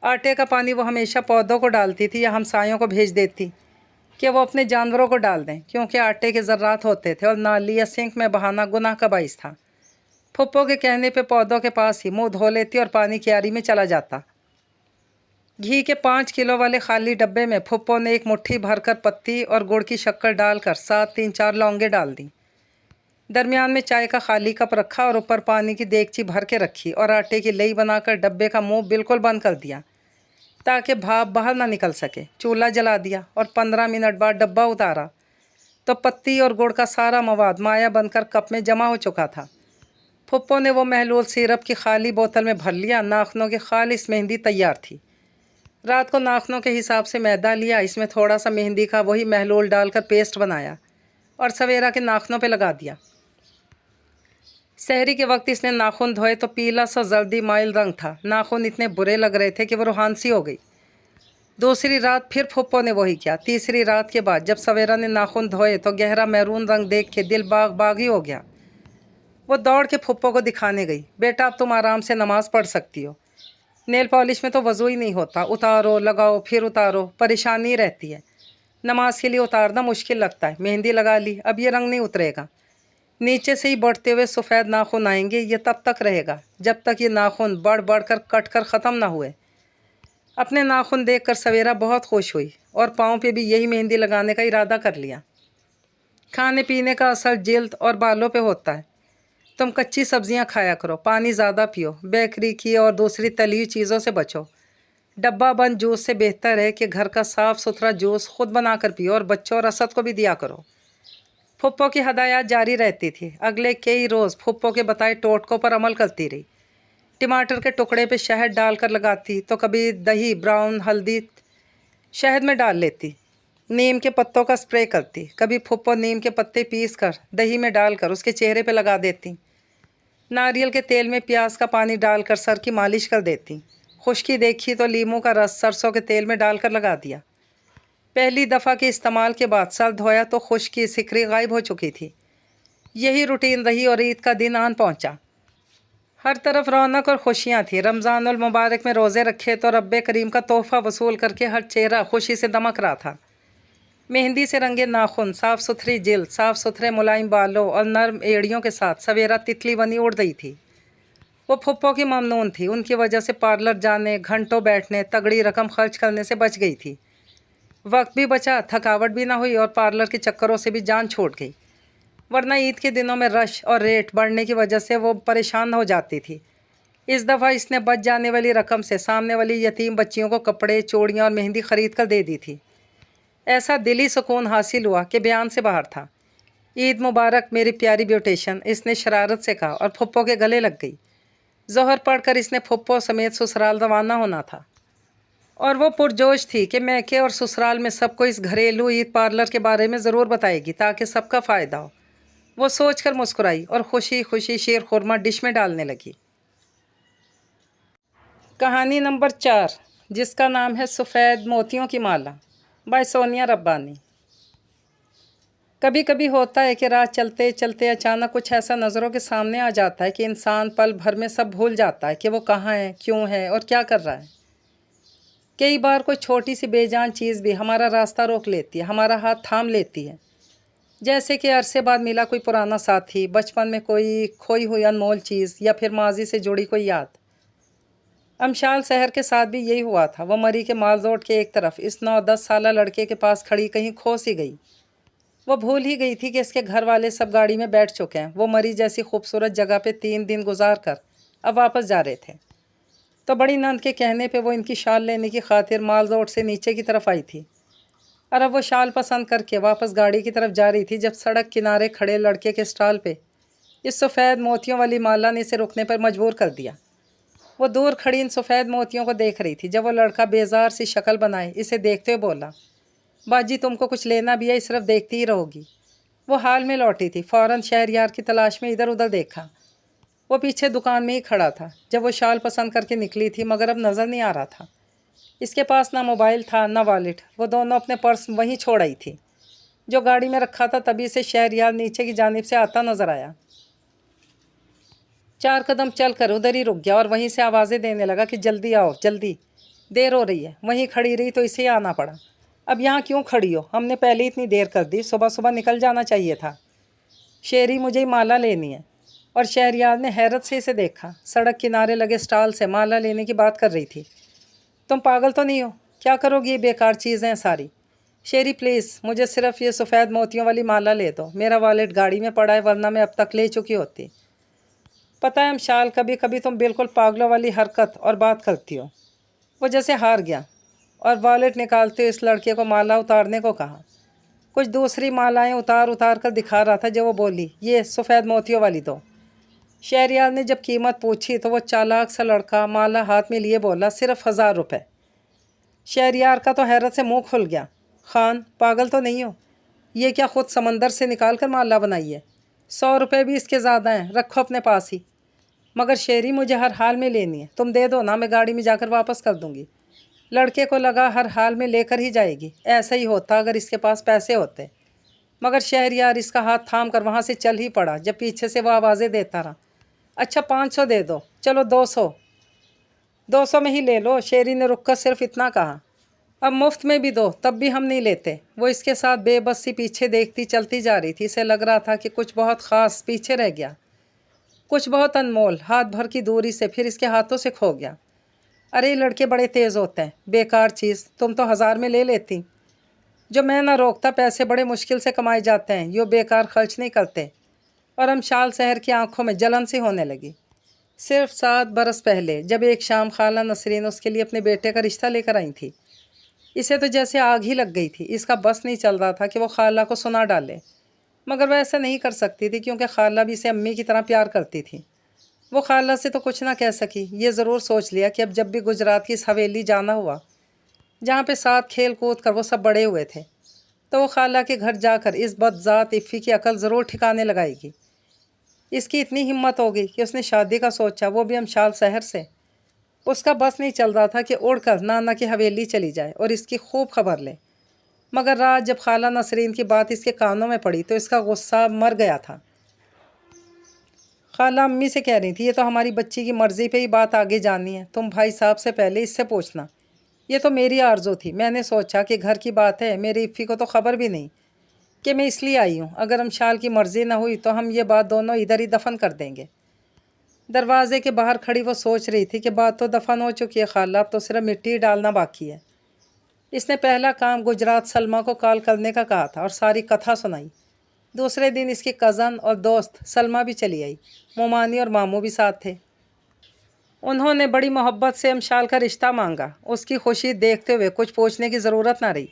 आटे का पानी वो हमेशा पौधों को डालती थी या हमसायों को भेज देती कि वो अपने जानवरों को डाल दें, क्योंकि आटे के ज़र्रात होते थे और नाली या सिंक में बहाना गुनाह का बाइस था। फुप्पो के कहने पे पौधों के पास ही मुंह धो लेती और पानी क्यारी में चला जाता। घी के 5 किलो वाले खाली डब्बे में फुप्पो ने एक मुट्ठी भरकर पत्ती और गुड़ की शक्कर डालकर 7-3-4 लौंगे डाल दी। दरमियान में चाय का खाली कप रखा और ऊपर पानी की देगची भर के रखी और आटे की लई बनाकर डब्बे का मुंह बिल्कुल बंद कर दिया ताकि भाप बाहर ना निकल सके। चूल्हा जला दिया और 15 मिनट बाद डब्बा उतारा तो पत्ती और गुड़ का सारा मवाद माया बनकर कप में जमा हो चुका था। फुप्पो ने वो महलूल सिरप की खाली बोतल में भर लिया। नाखनों की खालिस मेहंदी तैयार थी। रात को नाखनों के हिसाब से मैदा लिया, इसमें थोड़ा सा मेहंदी का वही महलूल डालकर पेस्ट बनाया और सवेरा के नाखनों पे लगा दिया। सहरी के वक्त इसने नाखून धोए तो पीला सा जल्दी माइल रंग था। नाखून इतने बुरे लग रहे थे कि वो रूहानसी हो गई। दूसरी रात फिर फुप्पो ने वही किया। तीसरी रात के बाद जब सवेरा ने नाखून धोए तो गहरा मैरून रंग देख के दिल बाग बाग ही हो गया। वो दौड़ के फुप्पो को दिखाने गई, बेटा अब तुम आराम से नमाज़ पढ़ सकती हो। नेल पॉलिश में तो वज़ू ही नहीं होता, उतारो लगाओ फिर उतारो, परेशानी रहती है। नमाज के लिए उतारना मुश्किल लगता है। मेहंदी लगा ली, अब ये रंग नहीं उतरेगा। नीचे से ही बढ़ते हुए सफ़ेद नाखून आएंगे, ये तब तक रहेगा जब तक ये नाखून बढ़ बढ़ कर कट कर ख़त्म ना हुए। अपने नाखून देखकर सवेरा बहुत खुश हुई और पाँव पे भी यही मेहंदी लगाने का इरादा कर लिया। खाने पीने का असर जिल्द और बालों पे होता है। तुम कच्ची सब्जियां खाया करो, पानी ज़्यादा पियो, बेकरी की और दूसरी तली हुई चीज़ों से बचो। डब्बा बंद जूस से बेहतर है कि घर का साफ़ सुथरा जूस खुद बनाकर पियो और बच्चों और असद को भी दिया करो। फुप्पो की हदायत जारी रहती थी। अगले कई रोज़ फुप्पो के बताए टोटकों पर अमल करती रही। टमाटर के टुकड़े पे शहद डालकर लगाती तो कभी दही ब्राउन हल्दी शहद में डाल लेती। नीम के पत्तों का स्प्रे करती। कभी फुप्पो नीम के पत्ते पीस कर दही में डालकर उसके चेहरे पे लगा देती। नारियल के तेल में प्याज का पानी डालकर सर की मालिश कर देती। खुश्की देखी तो लीमू का रस सरसों के तेल में डालकर लगा दिया। पहली दफ़ा के इस्तेमाल के बाद सर धोया तो खुश्की सिकरी गायब हो चुकी थी। यही रूटीन रही और ईद का दिन आन पहुंचा। हर तरफ रौनक और खुशियाँ थी। रमज़ानुल मुबारक में रोज़े रखे तो रब्बे करीम का तोहफ़ा वसूल करके हर चेहरा खुशी से दमक रहा था। मेहंदी से रंगे नाखून, साफ़ सुथरी जिल्द, साफ़ सुथरे मुलायम बालों और नर्म एड़ियों के साथ सवेरा तितली बनी उड़ रही थी। वो फुप्पो की ममनून थी। उनकी वजह से पार्लर जाने, घंटों बैठने, तगड़ी रकम खर्च करने से बच गई थी। वक्त भी बचा, थकावट भी ना हुई और पार्लर के चक्करों से भी जान छूट गई। वरना ईद के दिनों में रश और रेट बढ़ने की वजह से वो परेशान हो जाती थी। इस दफ़ा इसने बच जाने वाली रकम से सामने वाली यतीम बच्चियों को कपड़े, चूड़ियाँ और मेहंदी खरीद कर दे दी थी। ऐसा दिली सुकून हासिल हुआ कि बयान से बाहर था। ईद मुबारक मेरी प्यारी ब्यूटिशन, इसने शरारत से कहा और फुप्पो के गले लग गई। ज़ोहर पढ़कर इसने फुप्पो समेत ससुराल रवाना होना था और वो पुरजोश थी कि मैके और ससुराल में सबको इस घरेलू ईद पार्लर के बारे में ज़रूर बताएगी ताकि सबका फ़ायदा हो। वो सोचकर मुस्कुराई और खुशी खुशी शीर खुरमा डिश में डालने लगी। कहानी नंबर 4, जिसका नाम है सफ़ेद मोतियों की माला, बाय सोनिया रब्बानी। कभी कभी होता है कि राह चलते चलते अचानक कुछ ऐसा नज़रों के सामने आ जाता है कि इंसान पल भर में सब भूल जाता है कि वो कहाँ है, क्यों है और क्या कर रहा है। कई बार कोई छोटी सी बेजान चीज़ भी हमारा रास्ता रोक लेती है, हमारा हाथ थाम लेती है। जैसे कि अरसे बाद मिला कोई पुराना साथी, बचपन में कोई खोई हुई अनमोल चीज़, या फिर माजी से जुड़ी कोई याद। अमशाल शहर के साथ भी यही हुआ था। वो मरी के माल रोड के एक तरफ इस 9-10 साला लड़के के पास खड़ी कहीं खो सी गई। वो भूल ही गई थी कि इसके घर वाले सब गाड़ी में बैठ चुके हैं। वो मरी जैसी खूबसूरत जगह पे 3 दिन गुजार कर अब वापस जा रहे थे। तो बड़ी नंद के कहने पे वो इनकी शाल लेने की खातिर माल रोड से नीचे की तरफ आई थी, और अब वो शाल पसंद करके वापस गाड़ी की तरफ जा रही थी जब सड़क किनारे खड़े लड़के के स्टॉल पे इस सफ़ेद मोतियों वाली माला ने इसे रुकने पर मजबूर कर दिया। वो दूर खड़ी इन सफ़ेद मोतियों को देख रही थी। जब वो लड़का बेजार सी शक्ल बनाए इसे देखते हुए बोला, बाजी तुमको कुछ लेना भी है, सिर्फ देखती ही रहोगी। वो हाल में लौटी थी, फ़ौरन शहरयार की तलाश में इधर उधर देखा। वो पीछे दुकान में ही खड़ा था जब वो शाल पसंद करके निकली थी, मगर अब नज़र नहीं आ रहा था। इसके पास ना मोबाइल था ना वॉलेट। वो दोनों अपने पर्स वहीं छोड़ आई थी जो गाड़ी में रखा था। तभी से शहरयार नीचे की जानिब से आता नज़र आया। 4 कदम चल कर उधर ही रुक गया और वहीं से आवाज़ें देने लगा कि जल्दी आओ, जल्दी, देर हो रही है। वहीं खड़ी रही तो इसे आना पड़ा। अब यहाँ क्यों खड़ी हो? हमने पहले ही इतनी देर कर दी, सुबह सुबह निकल जाना चाहिए था। शेरी, मुझे ही माला लेनी है। और शहरयार ने हैरत से इसे देखा। सड़क किनारे लगे स्टॉल से माला लेने की बात कर रही थी। तुम पागल तो नहीं हो? क्या करोगी? ये बेकार चीज़ें हैं सारी। शेरी प्लीज़, मुझे सिर्फ ये सफ़ेद मोतियों वाली माला ले दो। मेरा वॉलेट गाड़ी में पड़ा है, वरना मैं अब तक ले चुकी होती। पता है अमशाल, कभी कभी तुम बिल्कुल पागलों वाली हरकत और बात करती हो। वो जैसे हार गया और वॉलेट निकालते हुए इस लड़के को माला उतारने को कहा। कुछ दूसरी मालाएं उतार उतार कर दिखा रहा था। जब वो बोली, ये सफ़ेद मोतियों वाली दो। शहरयार ने जब कीमत पूछी तो वो चालाक सा लड़का माला हाथ में लिए बोला, सिर्फ 1000 रुपये। शहरयार का तो हैरत से मुंह खुल गया। खान, पागल तो नहीं हो? ये क्या खुद समंदर से निकाल कर माला बनाई है? 100 रुपये भी इसके ज़्यादा हैं, रखो अपने पास ही। मगर शेरी, मुझे हर हाल में लेनी है। तुम दे दो ना, मैं गाड़ी में जाकर वापस कर दूंगी। लड़के को लगा हर हाल में लेकर ही जाएगी। ऐसा ही होता अगर इसके पास पैसे होते। मगर शहरयार इसका हाथ थाम कर वहाँ से चल ही पड़ा जब पीछे से वो आवाज़ें देता रहा। अच्छा 500 दे दो, चलो 200, 200 में ही ले लो। शेरी ने रुक कर सिर्फ इतना कहा। अब मुफ्त में भी दो, तब भी हम नहीं लेते। वो इसके साथ बेबस सी पीछे देखती चलती जा रही थी। इसे लग रहा था कि कुछ बहुत ख़ास पीछे रह गया, कुछ बहुत अनमोल हाथ भर की दूरी से फिर इसके हाथों से खो गया। अरे लड़के बड़े तेज़ होते हैं। बेकार चीज़ तुम तो 1000 में ले लेती। जो मैं ना रोकता, पैसे बड़े मुश्किल से कमाए जाते हैं, यो बेकार खर्च नहीं करते। और अमशाल शहर की आंखों में जलन सी होने लगी। सिर्फ 7 बरस पहले जब एक शाम खाला नसरीन उसके लिए अपने बेटे का रिश्ता लेकर आई थी, इसे तो जैसे आग ही लग गई थी। इसका बस नहीं चल रहा था कि वो खाला को सुना डाले, मगर वह ऐसा नहीं कर सकती थी क्योंकि खाला भी इसे अम्मी की तरह प्यार करती थी। वो खाला से तो कुछ ना कह सकी। ये ज़रूर सोच लिया कि अब जब भी गुजरात की इस हवेली जाना हुआ जहाँ पे साथ खेल कूद कर वो सब बड़े हुए थे, तो वो खाला के घर जाकर इस बदजात इफ़ी की अकल ज़रूर ठिकाने लगाएगी। इसकी इतनी हिम्मत होगी कि उसने शादी का सोचा, वो भी अमशाल शहर से। उसका बस नहीं चल रहा था कि उड़कर नाना की हवेली चली जाए और इसकी खूब खबर ले। मगर रात जब खाला नसरीन की बात इसके कानों में पड़ी तो इसका गुस्सा मर गया था। खाला अम्मी से कह रही थी, ये तो हमारी बच्ची की मर्ज़ी पे ही बात आगे जानी है, तुम भाई साहब से पहले इससे पूछना। ये तो मेरी आरज़ू थी। मैंने सोचा कि घर की बात है, मेरी इफ़ी को तो ख़बर भी नहीं कि मैं इसलिए आई हूँ। अगर अमशाल की मर्ज़ी ना हुई तो हम ये बात दोनों इधर ही दफन कर देंगे। दरवाजे के बाहर खड़ी वो सोच रही थी कि बात तो दफन हो चुकी है खाला, अब तो सिर्फ मिट्टी डालना बाकी है। इसने पहला काम गुजरात सलमा को कॉल करने का कहा था और सारी कथा सुनाई। दूसरे दिन इसकी कज़न और दोस्त सलमा भी चली आई। मोमानी और मामू भी साथ थे। उन्होंने बड़ी मोहब्बत से अमशाल का रिश्ता मांगा। उसकी खुशी देखते हुए कुछ पूछने की ज़रूरत ना रही।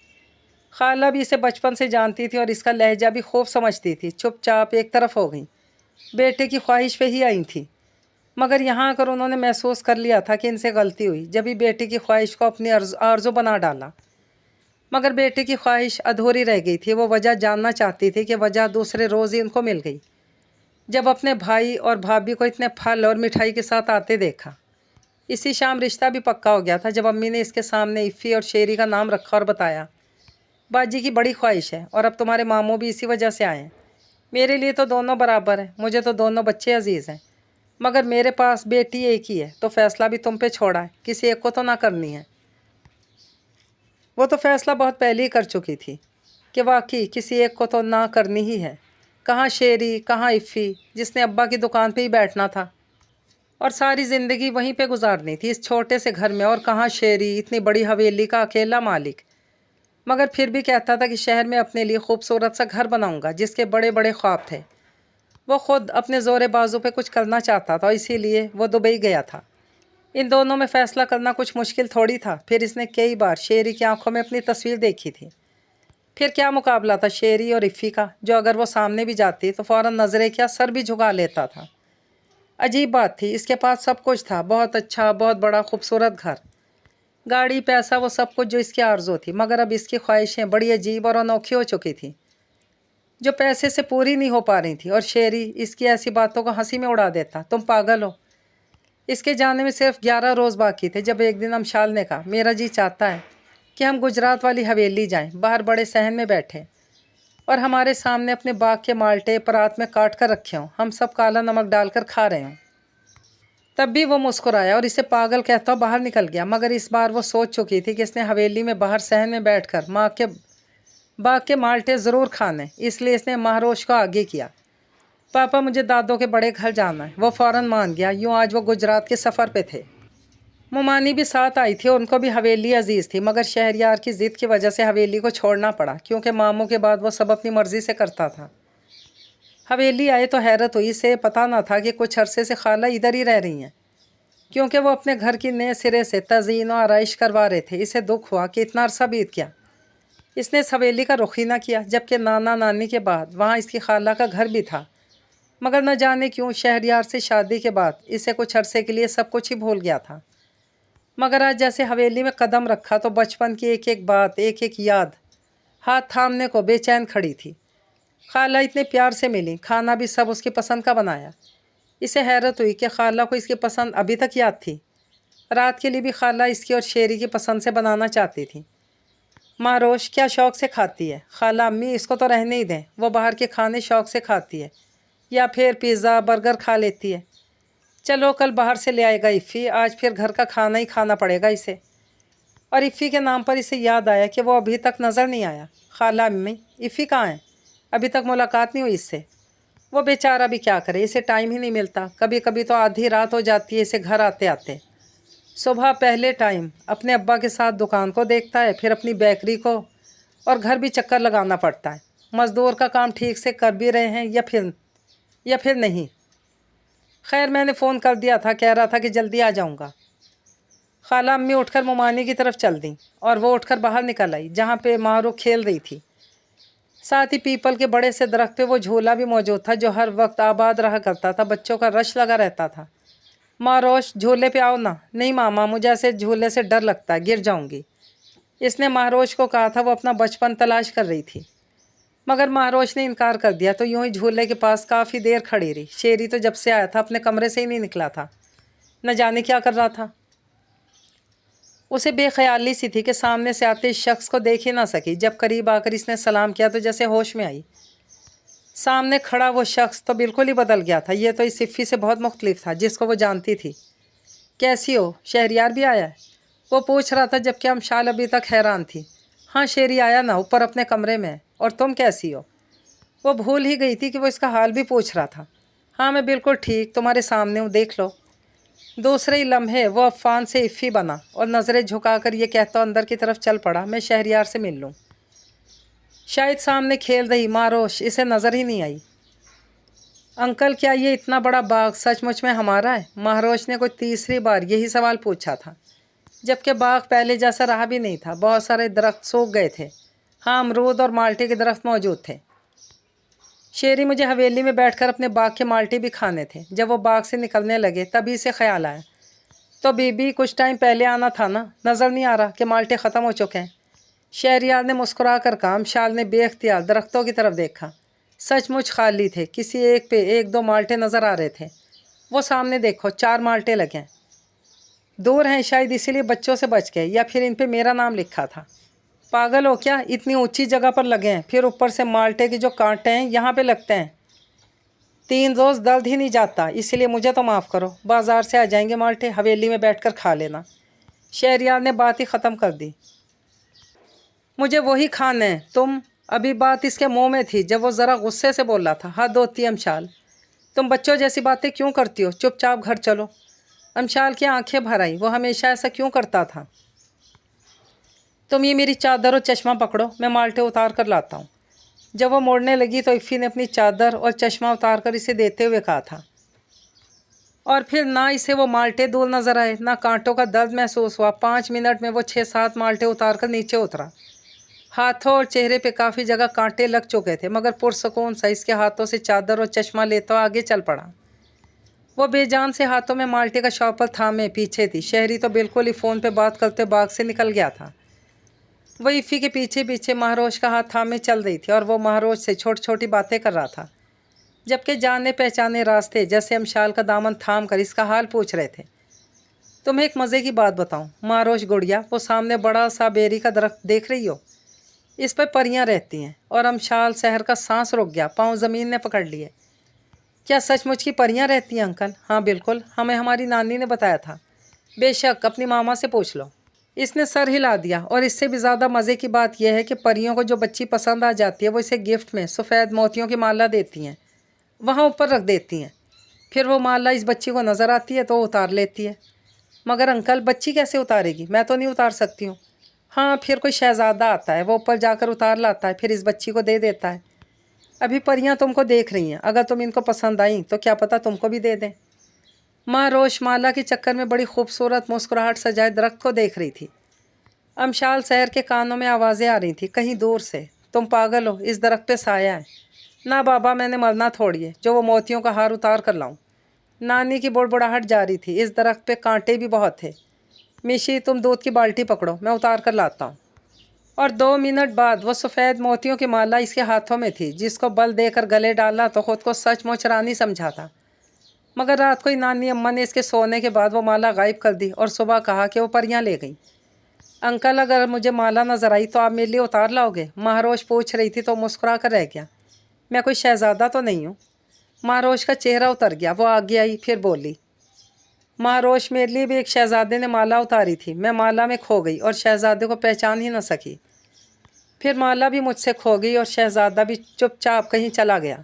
खाला भी इसे बचपन से जानती थी और इसका लहजा भी खूब समझती थी। चुपचाप एक तरफ हो गई। बेटे की ख्वाहिश पे ही आई थी, मगर यहाँ आकर उन्होंने महसूस कर लिया था कि इनसे गलती हुई जब ही बेटे की ख्वाहिश को अपनी आरज़ू बना डाला। मगर बेटे की ख्वाहिश अधूरी रह गई थी। वो वजह जानना चाहती थी कि वजह दूसरे रोज़ ही उनको मिल गई जब अपने भाई और भाभी को इतने फल और मिठाई के साथ आते देखा। इसी शाम रिश्ता भी पक्का हो गया था जब अम्मी ने इसके सामने इफ़ी और शेरी का नाम रखा और बताया, बाजी की बड़ी ख्वाहिश है और अब तुम्हारे मामू भी इसी वजह से आए हैं। मेरे लिए तो दोनों बराबर हैं, मुझे तो दोनों बच्चे अजीज़ हैं, मगर मेरे पास बेटी एक ही है, तो फ़ैसला भी तुम पे छोड़ा है, किसी एक को तो ना करनी है। वो तो फ़ैसला बहुत पहले ही कर चुकी थी कि वाकई किसी एक को तो ना करनी ही है। कहाँ शेरी, कहाँ इफ़ी, जिसने अब्बा की दुकान पे ही बैठना था और सारी ज़िंदगी वहीं पे गुजारनी थी इस छोटे से घर में, और कहाँ शेरी, इतनी बड़ी हवेली का अकेला मालिक। मगर फिर भी कहता था कि शहर में अपने लिए खूबसूरत सा घर बनाऊंगा, जिसके बड़े बड़े ख्वाब थे। वो खुद अपने ज़ोरे बाजू पे कुछ करना चाहता था, इसीलिए वो दुबई गया था। इन दोनों में फ़ैसला करना कुछ मुश्किल थोड़ी था। फिर इसने कई बार शेरी की आंखों में अपनी तस्वीर देखी थी। फिर क्या मुकाबला था शेरी और इफ़ी का, जो अगर वो सामने भी जाती तो फ़ौरन नज़रें क्या सर भी झुका लेता था। अजीब बात थी, इसके पास सब कुछ था, बहुत अच्छा, बहुत बड़ा खूबसूरत घर, गाड़ी, पैसा, वो सब कुछ जो इसकी आरज़ू थी। मगर अब इसकी ख्वाहिशें बड़ी अजीब और अनोखी हो चुकी थी, जो पैसे से पूरी नहीं हो पा रही थी। और शेरी इसकी ऐसी बातों को हंसी में उड़ा देता, तुम पागल हो। इसके जाने में सिर्फ 11 रोज़ बाकी थे जब एक दिन अमशाल ने कहा, मेरा जी चाहता है कि हम गुजरात वाली हवेली जाएं, बाहर बड़े सहन में बैठे और हमारे सामने अपने बाग के माल्टे परात में काट कर रखे हों, हम सब काला नमक डालकर खा रहे हों। तब भी वो मुस्कुराया और इसे पागल कहता हुआ बाहर निकल गया। मगर इस बार वो सोच चुकी थी कि इसने हवेली में बाहर सहन में बैठकर माँ के बाग के माल्टे ज़रूर खाने, इसलिए इसने महारोश को आगे किया, पापा मुझे दादों के बड़े घर जाना है। वो फ़ौरन मान गया। यूँ आज वो गुजरात के सफ़र पे थे। मुमानी भी साथ आई थी, उनको भी हवेली अजीज़ थी, मगर शहरयार की ज़िद की वजह से हवेली को छोड़ना पड़ा, क्योंकि मामू के बाद वो सब अपनी मर्ज़ी से करता था। हवेली आए तो हैरत हुई, इसे पता ना था कि कुछ अरसे से खाला इधर ही रह रही हैं, क्योंकि वो अपने घर की नए सिरे से तज़ीन और आराइश करवा रहे थे। इसे दुख हुआ कि इतना अरसा बीत गया, इसने इस हवेली का रुख ही ना किया, जबकि नाना नानी के बाद वहाँ इसकी खाला का घर भी था। मगर न जाने क्यों शहरयार से शादी के बाद इसे कुछ अरसे के लिए सब कुछ ही भूल गया था। मगर आज जैसे हवेली में कदम रखा तो बचपन की एक एक बात, एक एक याद हाथ थामने को बेचैन खड़ी थी। खाला इतने प्यार से मिली, खाना भी सब उसकी पसंद का बनाया। इसे हैरत हुई कि खाला को इसकी पसंद अभी तक याद थी। रात के लिए भी खाला इसकी और शेरी की पसंद से बनाना चाहती थी। माँ रोश क्या शौक़ से खाती है। खाला अम्मी इसको तो रहने ही दें, वो बाहर के खाने शौक़ से खाती है, या फिर पिज़्ज़ा बर्गर खा लेती है। चलो कल बाहर से ले आएगा इफ़ी, आज फिर घर का खाना ही खाना पड़ेगा इसे। और इफ़ी के नाम पर इसे याद आया कि वो अभी तक नज़र नहीं आया। खाला अम्मी इफ़ी कहाँ है, अभी तक मुलाकात नहीं हुई इससे। वो बेचारा भी क्या करे, इसे टाइम ही नहीं मिलता। कभी कभी तो आधी रात हो जाती है इसे घर आते आते। सुबह पहले टाइम अपने अब्बा के साथ दुकान को देखता है, फिर अपनी बेकरी को, और घर भी चक्कर लगाना पड़ता है। मज़दूर का काम ठीक से कर भी रहे हैं या फिर नहीं। खैर मैंने फ़ोन कर दिया था, कह रहा था कि जल्दी आ जाऊंगा। खाला अम्मी उठकर मुमानी की तरफ चल दी और वो उठकर बाहर निकल आई, जहाँ पे मारूख खेल रही थी। साथ ही पीपल के बड़े से दरख्त पे वो झूला भी मौजूद था, जो हर वक्त आबाद रहा करता था, बच्चों का रश लगा रहता था। माँ रोश झूले पे आओ ना। नहीं मामा, मुझे ऐसे झूले से डर लगता है, गिर जाऊंगी, इसने महारोश को कहा था। वो अपना बचपन तलाश कर रही थी, मगर महारोश ने इनकार कर दिया, तो यूं ही झूले के पास काफ़ी देर खड़ी रही। शेरी तो जब से आया था अपने कमरे से ही नहीं निकला था, न जाने क्या कर रहा था। उसे बेख्याली सी थी कि सामने से आते इस शख्स को देख ही ना सकी। जब करीब आकर इसने सलाम किया तो जैसे होश में आई। सामने खड़ा वो शख्स तो बिल्कुल ही बदल गया था। ये तो इस सिफ़ी से बहुत मुख्तलिफ था, जिसको वो जानती थी। कैसी हो, शहरयार भी आया है, वो पूछ रहा था, जबकि अमशाल अभी तक हैरान थी। हाँ शेरी आया ना, ऊपर अपने कमरे में। और तुम कैसी हो? वो भूल ही गई थी कि वो इसका हाल भी पूछ रहा था। हाँ मैं बिल्कुल ठीक, तुम्हारे सामने हूँ, देख लो। दूसरे ही लम्हे वो अफ़ान से इफ़ी बना और नज़रें झुकाकर ये कहता अंदर की तरफ चल पड़ा, मैं शहरयार से मिल लूँ। शायद सामने खेल रही माँ रोश इसे नज़र ही नहीं आई। अंकल क्या ये इतना बड़ा बाग सचमुच में हमारा है? महारोश ने कोई तीसरी बार यही सवाल पूछा था, जबकि बाग पहले जैसा रहा भी नहीं था। बहुत सारे दरख्त सूख गए थे। हाँ अमरूद और माल्टे के दरख्त मौजूद थे। शेरी मुझे हवेली में बैठकर अपने बाग के माल्टे भी खाने थे। जब वो बाग से निकलने लगे तभी से ख्याल आया, तो बीबी कुछ टाइम पहले आना था ना, नज़र नहीं आ रहा कि माल्टे ख़त्म हो चुके हैं। शहरयार ने मुस्कुरा कर कहा। अमशाल ने बेख्तियार दरख्तों की तरफ देखा। सचमुच खाली थे, किसी एक पे एक दो माल्टे नज़र आ रहे थे। वो सामने देखो, 4 माल्टे लगे हैं। दूर हैं शायद इसीलिए बच्चों से बच गए, या फिर इन पे मेरा नाम लिखा था। पागल हो क्या, इतनी ऊंची जगह पर लगे हैं, फिर ऊपर से माल्टे के जो कांटे हैं यहाँ पे लगते हैं। 3 रोज़ दर्द ही नहीं जाता, इसलिए मुझे तो माफ़ करो। बाज़ार से आ जाएंगे माल्टे, हवेली में बैठकर खा लेना। शहरयार ने बात ही ख़त्म कर दी। मुझे वही खाने हैं। तुम, अभी बात इसके मुंह में थी जब वो ज़रा गुस्से से बोल रहा था। हद होती है अमशाल, तुम बच्चों जैसी बातें क्यों करती हो? चुपचाप घर चलो। अमशाल की आंखें भर आई। वो हमेशा ऐसा क्यों करता था? तुम ये मेरी चादर और चश्मा पकड़ो, मैं माल्टे उतार कर लाता हूँ। जब वो मोड़ने लगी तो इफ़ी ने अपनी चादर और चश्मा उतार कर इसे देते हुए कहा था। और फिर ना इसे वो माल्टे दूर नज़र आए, ना कांटों का दर्द महसूस हुआ। 5 मिनट में वो 6-7 माल्टे उतार कर नीचे उतरा। हाथों और चेहरे पे काफ़ी जगह कांटे लग चुके थे, मगर पुरसकून सा इसके हाथों से चादर और चश्मा लेता आगे चल पड़ा। वो बेजान से हाथों में माल्टे का शॉपर थामे पीछे थी। शहरी तो बिल्कुल ही फ़ोन पे बात करते बाग से निकल गया था। वो इफ़ी के पीछे पीछे महारोश का हाथ थामे चल रही थी और वो महारोश से छोटी छोटी बातें कर रहा था, जबकि जाने पहचाने रास्ते जैसे अमशाल का दामन थाम कर इसका हाल पूछ रहे थे। तुम्हें एक मज़े की बात बताऊं महारोश गुड़िया, वो सामने बड़ा सा बेरी का दरख्त देख रही हो? इस पर परियां रहती हैं। और अमशाल शहर का सांस रुक गया, पाँव ज़मीन ने पकड़ लिए। क्या सचमुच की परियां रहती हैं अंकल? हाँ बिल्कुल, हमें हमारी नानी ने बताया था। बेशक, अपनी मामा से पूछ लो। इसने सर हिला दिया। और इससे भी ज़्यादा मज़े की बात यह है कि परियों को जो बच्ची पसंद आ जाती है वो इसे गिफ्ट में सफ़ेद मोतियों की माला देती हैं, वहाँ ऊपर रख देती हैं। फिर वो माला इस बच्ची को नज़र आती है तो वो उतार लेती है। मगर अंकल, बच्ची कैसे उतारेगी? मैं तो नहीं उतार सकती हूँ। हाँ, फिर कोई शहज़ादा आता है, वो ऊपर जाकर उतार लाता है, फिर इस बच्ची को दे देता है। अभी परियां तुमको देख रही हैं, अगर तुम इनको पसंद आई तो क्या पता तुमको भी दे दें। माँ रोश माला के चक्कर में बड़ी खूबसूरत मुस्कुराहट सजाए दरख्त को देख रही थी। अमशाल शहर के कानों में आवाज़ें आ रही थी कहीं दूर से। तुम पागल हो, इस दरख्त पे साया है। ना बाबा, मैंने मरना थोड़ी है जो वो मोतियों का हार उतार कर लाऊं। नानी की बुड़बुड़ाहट जारी थी। इस दरख्त पे कांटे भी बहुत थे। मिशी, तुम दूध की बाल्टी पकड़ो, मैं उतार कर लाता हूँ। और 2 मिनट बाद वो सफ़ेद मोतियों की माला इसके हाथों में थी, जिसको बल देकर गले डाला तो ख़ुद को सचमुच रानी समझा था। मगर रात को ही नानी अम्मा ने इसके सोने के बाद वो माला गायब कर दी और सुबह कहा कि वो परियां ले गईं। अंकल, अगर मुझे माला नज़र आई तो आप मेरे लिए उतार लाओगे? महारोश पूछ रही थी तो मुस्कुरा कर रह गया। मैं कोई शहज़ादा तो नहीं हूँ। महारोश का चेहरा उतर गया। वो आगे आई, फिर बोली, महारोश, मेरे लिए भी एक शहज़ादे ने माला उतारी थी। मैं माला में खो गई और शहज़ादे को पहचान ही न सकी। फिर माला भी मुझसे खो गई और शहज़ादा भी चुपचाप कहीं चला गया।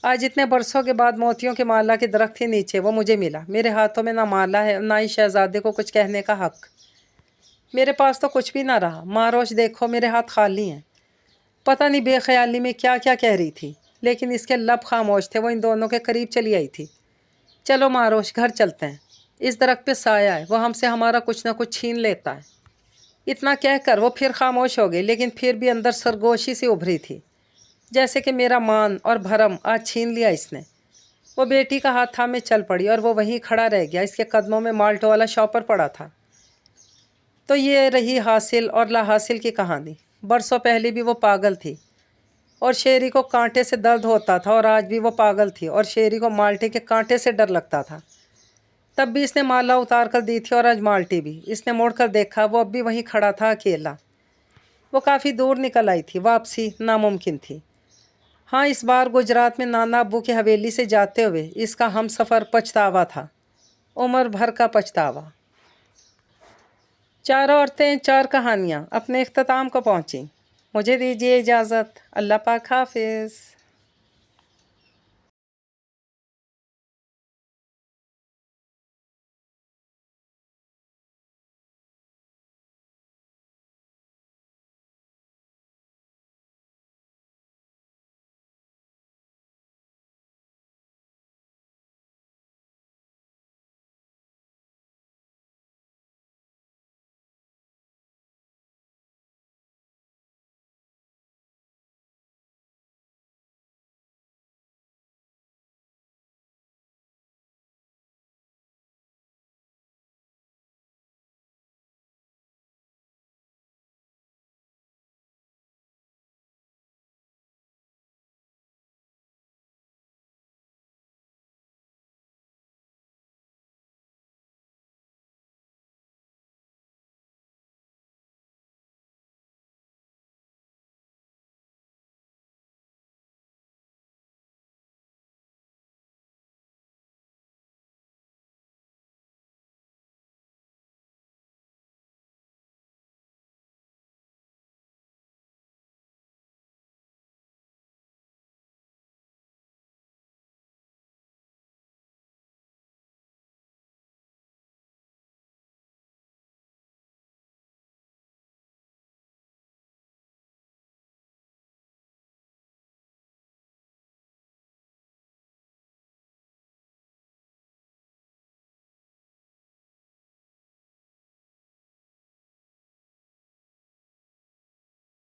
आज इतने बरसों के बाद मोतियों की माला के दरख्त के नीचे वो मुझे मिला। मेरे हाथों में ना माला है, ना ही शहज़ादे को कुछ कहने का हक। मेरे पास तो कुछ भी ना रहा। महारोश, देखो मेरे हाथ खाली हैं। पता नहीं बेख्याली में क्या क्या कह रही थी, लेकिन इसके लब खामोश थे। वो इन दोनों के करीब चली आई थी। चलो महारोश, घर चलते हैं। इस दरख्त पे साया है, वो हमसे हमारा कुछ ना कुछ छीन लेता है। इतना कहकर वो फिर खामोश हो गई, लेकिन फिर भी अंदर सरगोशी सी उभरी थी, जैसे कि मेरा मान और भरम आज छीन लिया इसने। वो बेटी का हाथ थामे चल पड़ी और वो वहीं खड़ा रह गया। इसके कदमों में माल्टो वाला शॉपर पड़ा था। तो ये रही हासिल और ला हासिल की कहानी। बरसों पहले भी वो पागल थी और शेरी को कांटे से दर्द होता था, और आज भी वो पागल थी और शेरी को माल्टे के कांटे से डर लगता था। तब भी इसने माला उतार कर दी थी और आज माल्टी भी। इसने मुड़कर देखा, वो अब भी वहीं खड़ा था अकेला। वो काफ़ी दूर निकल आई थी, वापसी नामुमकिन थी। हाँ, इस बार गुजरात में नाना अब्बू की हवेली से जाते हुए इसका हमसफ़र पछतावा था, उम्र भर का पछतावा। 4 औरतें 4 कहानियाँ अपने इख्तिताम को पहुँची। मुझे दीजिए इजाज़त। अल्लाह पाक हाफ़िज़।